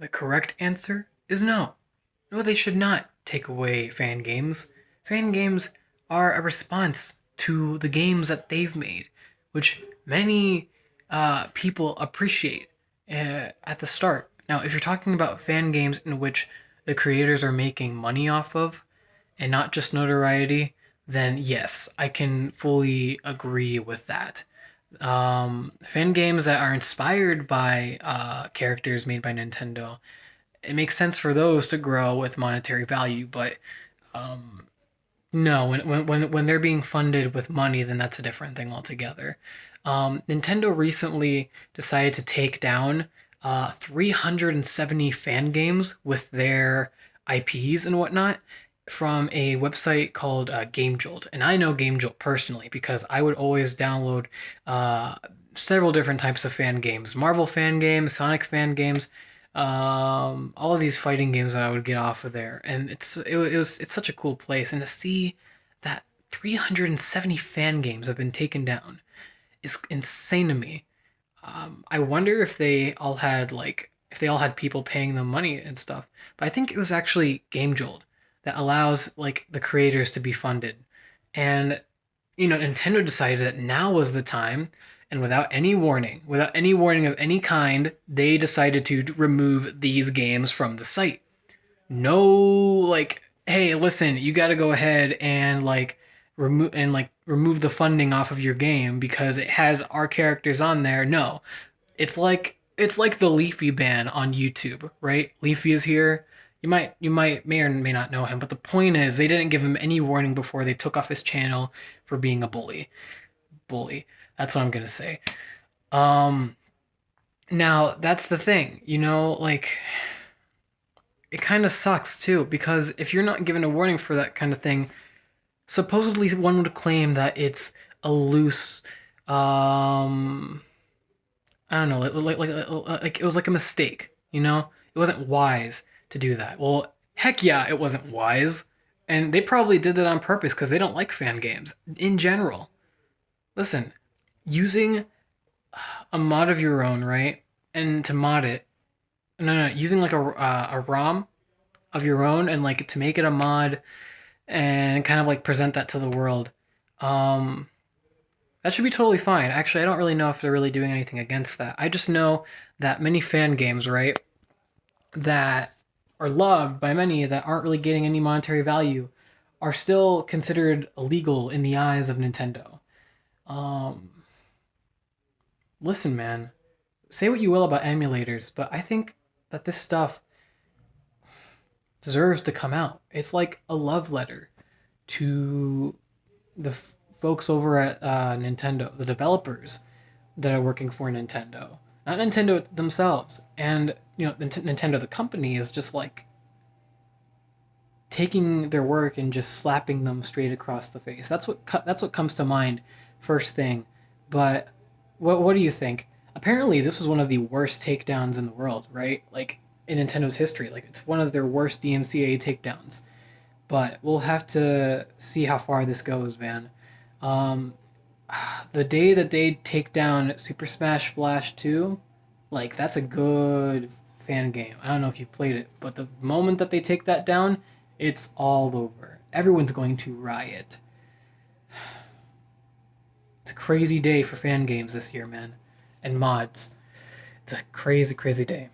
The correct answer is no. No, they should not take away fan games. Fan games are a response to the games that they've made, which many people appreciate at the start. Now, if you're talking about fan games in which the creators are making money off of and not just notoriety, then yes, I can fully agree with that. Fan games that are inspired by characters made by Nintendo, it makes sense for those to grow with monetary value, but um, no, when they're being funded with money, then that's a different thing altogether. Nintendo recently decided to take down 370 fan games with their IPs and whatnot from a website called Game Jolt. And I know Game Jolt personally because I would always download uh, several different types of fan games: Marvel fan games, Sonic fan games, all of these fighting games that I would get off of there, and it's such a cool place. And to see that 370 fan games have been taken down is insane to me. I wonder if they all had people paying them money and stuff. But I think it was actually Game Jolt that allows like the creators to be funded. And Nintendo decided that now was the time, and without any warning of any kind, they decided to remove these games from the site. No, like, hey, listen, you got to go ahead and remove the funding off of your game because it has our characters on there. No, it's like the Leafy ban on YouTube, right? Leafy is here. You might may or may not know him, but the point is they didn't give him any warning before they took off his channel for being a bully. Bully. That's what I'm gonna say. Um, Now that's the thing, like it kind of sucks too because if you're not given a warning for that kind of thing, supposedly one would claim that it's a loose, um, I don't know, like it was like a mistake, It wasn't wise to do that. Well, heck yeah, it wasn't wise, and they probably did that on purpose because they don't like fan games in general. Listen, using a mod of your own, right? And to mod it, no, using like a ROM of your own and like to make it a mod and kind of like present that to the world. Um, that should be totally fine. Actually, I don't really know if they're really doing anything against that. I just know that many fan games, right, that are loved by many that aren't really getting any monetary value are still considered illegal in the eyes of Nintendo. Um, Listen, man, say what you will about emulators, but I think that this stuff deserves to come out. It's like a love letter to the folks over at Nintendo, the developers that are working for Nintendo, not Nintendo themselves. And Nintendo, the company, is just like taking their work and just slapping them straight across the face. That's what comes to mind first thing. But what do you think? Apparently, this was one of the worst takedowns in the world, right? Like in Nintendo's history, like it's one of their worst DMCA takedowns. But we'll have to see how far this goes, man. Um, the day that they take down Super Smash Flash 2, like that's a good fan game. I don't know if you've played it, but the moment that they take that down, it's all over. Everyone's going to riot. It's a crazy day for fan games this year, man. And mods. It's a crazy, crazy day.